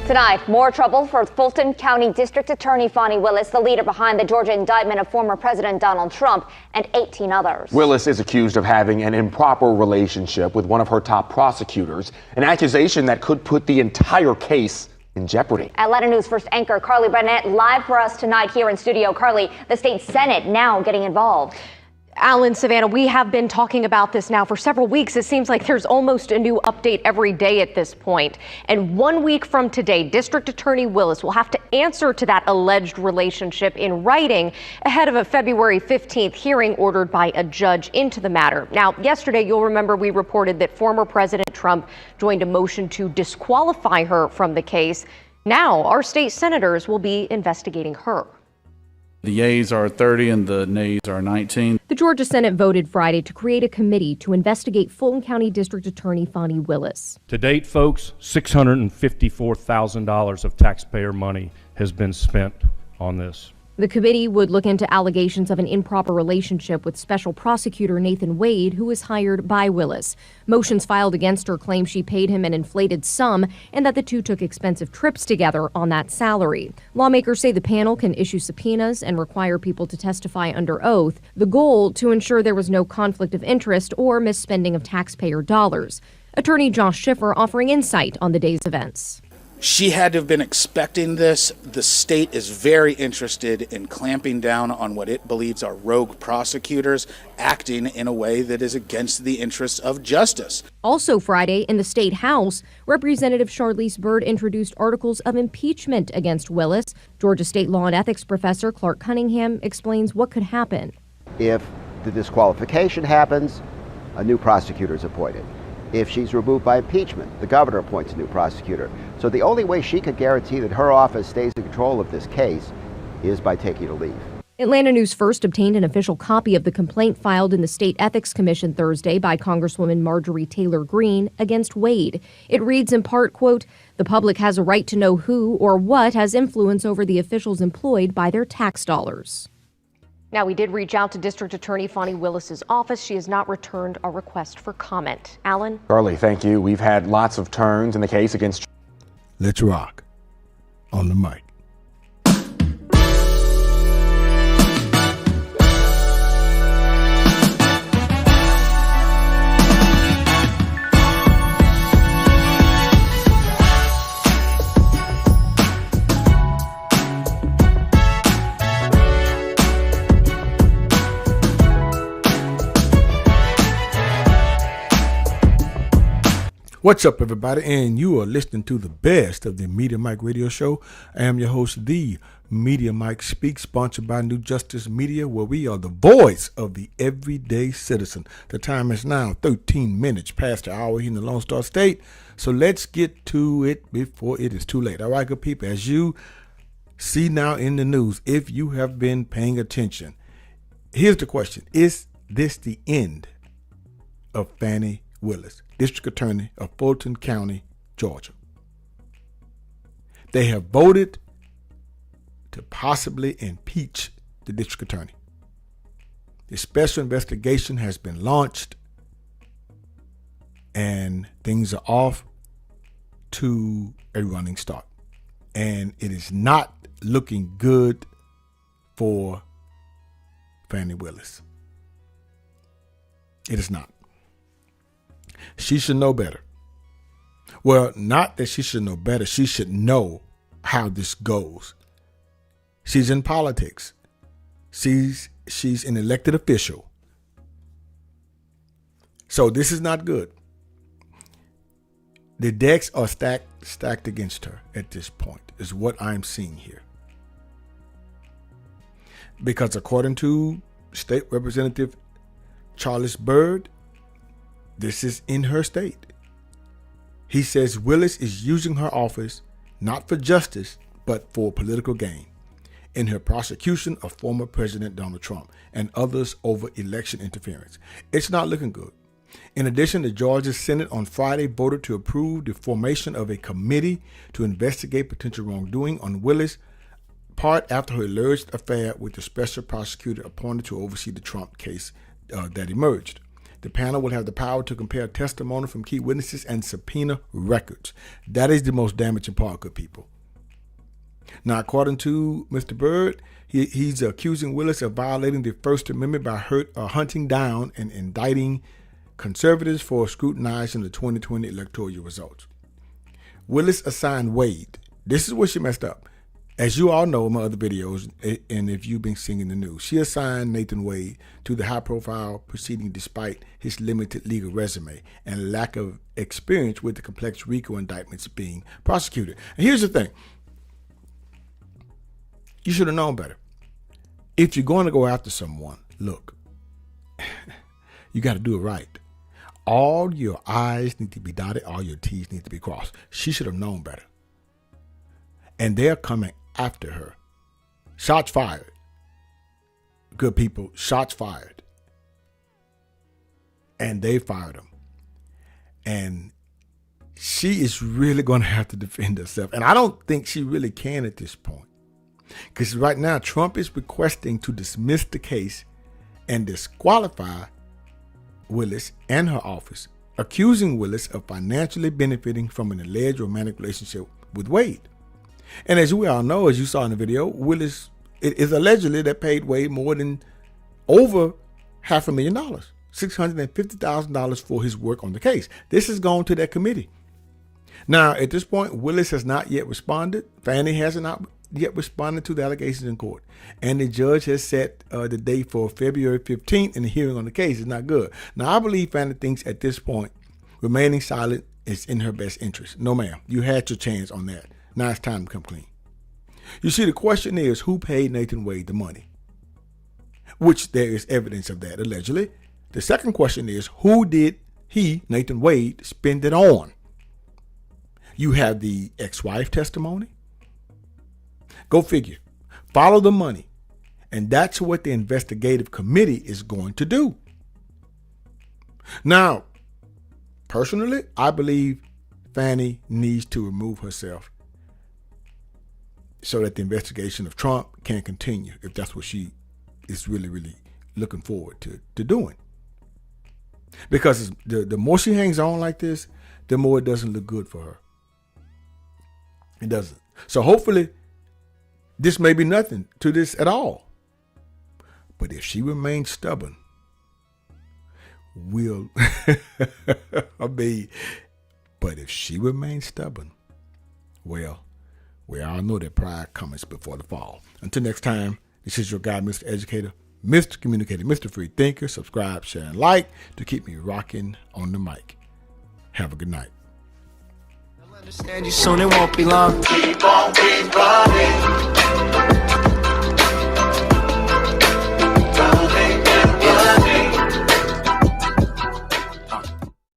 Tonight, more trouble for Fulton County District Attorney Fani Willis, the leader behind the Georgia indictment of former President Donald Trump and 18 others. Willis is accused of having an improper relationship with one of her top prosecutors, an accusation that could put the entire case in jeopardy. Atlanta News First anchor Carly Burnett live for us tonight here in studio. Carly, the state Senate now getting involved. Alan, Savannah, we have been talking about this now for several weeks. It seems like there's almost a new update every day at this point. And 1 week from today, District Attorney Willis will have to answer to that alleged relationship in writing ahead of a February 15th hearing ordered by a judge into the matter. Now, yesterday, you'll remember we reported that former President Trump joined a motion to disqualify her from the case. Now, our state senators will be investigating her. The yeas are 30 and the nays are 19. The Georgia Senate voted Friday to create a committee to investigate Fulton County District Attorney Fani Willis. To date, folks, $654,000 of taxpayer money has been spent on this. The committee would look into allegations of an improper relationship with Special Prosecutor Nathan Wade, who was hired by Willis. Motions filed against her claim she paid him an inflated sum and that the two took expensive trips together on that salary. Lawmakers say the panel can issue subpoenas and require people to testify under oath, the goal to ensure there was no conflict of interest or misspending of taxpayer dollars. Attorney Josh Schiffer offering insight on the day's events. She had to have been expecting this. The state is very interested in clamping down on what it believes are rogue prosecutors acting in a way that is against the interests of justice. Also Friday, in the state house, Representative Charlize Byrd introduced articles of impeachment against Willis. Georgia State Law and Ethics professor Clark Cunningham explains what could happen. If the disqualification happens, a new prosecutor is appointed. If she's removed by impeachment, the governor appoints a new prosecutor. So the only way she could guarantee that her office stays in control of this case is by taking a leave. Atlanta News First obtained an official copy of the complaint filed in the State Ethics Commission Thursday by Congresswoman Marjorie Taylor Greene against Wade. It reads in part, quote, "The public has a right to know who or what has influence over the officials employed by their tax dollars." Now, we did reach out to District Attorney Fani Willis's office. She has not returned our request for comment. Alan? Carly, thank you. We've had lots of turns in the case against... Let's rock on the mic. What's up, everybody? And you are listening to the best of the Media Mike Radio Show. I am your host, the Media Mike Speaks, sponsored by New Justice Media, where we are the voice of the everyday citizen. The time is now 13 minutes past the hour here in the Lone Star State. So let's get to it before it is too late. All right, good people, as you see now in the news, if you have been paying attention, here's the question. Is this the end of Fani Willis, District Attorney of Fulton County, Georgia? They have voted to possibly impeach the District Attorney. The special investigation has been launched and things are off to a running start. And it is not looking good for Fani Willis. It is not. She should know better. Well, not that she should know better. She should know how this goes. She's in politics. She's an elected official. So this is not good. The decks are stacked against her at this point, is what I'm seeing here. Because according to State Representative Charlize Byrd, this is in her state. He says Willis is using her office not for justice, but for political gain in her prosecution of former President Donald Trump and others over election interference. It's not looking good. In addition, the Georgia Senate on Friday voted to approve the formation of a committee to investigate potential wrongdoing on Willis' part after her alleged affair with the special prosecutor appointed to oversee the Trump case that emerged. The panel will have the power to compare testimony from key witnesses and subpoena records. That is the most damaging part, good people. Now, according to Mr. Byrd, he's accusing Willis of violating the First Amendment by hunting down and indicting conservatives for scrutinizing the 2020 electoral results. Willis assigned Wade. This is where she messed up. As you all know in my other videos, and if you've been seeing the news, she assigned Nathan Wade to the high-profile proceeding despite his limited legal resume and lack of experience with the complex RICO indictments being prosecuted. And here's the thing. You should have known better. If you're going to go after someone, look, you got to do it right. All your I's need to be dotted, all your T's need to be crossed. She should have known better. And they're coming after her. Shots fired. Good people, shots fired. And they fired them. And she is really going to have to defend herself. And I don't think she really can at this point. Because right now, Trump is requesting to dismiss the case and disqualify Willis and her office, accusing Willis of financially benefiting from an alleged romantic relationship with Wade. And as we all know, as you saw in the video, Willis is allegedly that paid Wade more than over $500,000, $650,000 for his work on the case. This has gone to that committee. Now, at this point, Willis has not yet responded. Fani has not yet responded to the allegations in court. And the judge has set the date for February 15th in the hearing on the case. It's not good. Now, I believe Fani thinks at this point, remaining silent is in her best interest. No, ma'am. You had your chance on that. Now it's time to come clean. You see, the question is, who paid Nathan Wade the money? Which there is evidence of that, allegedly. The second question is, who did he, Nathan Wade, spend it on? You have the ex-wife testimony. Go figure. Follow the money. And that's what the investigative committee is going to do. Now, personally, I believe Fani needs to remove herself so that the investigation of Trump can continue, if that's what she is really, really looking forward to doing. Because the more she hangs on like this, the more it doesn't look good for her. It doesn't. So hopefully, this may be nothing to this at all. But if she remains stubborn, but if she remains stubborn, well, we all know that pride comes before the fall. Until next time, this is your guy, Mr. Educator, Mr. Communicator, Mr. Free Thinker. Subscribe, share, and like to keep me rocking on the mic. Have a good night. I'll understand you soon, it won't be long. Keep on, keep running.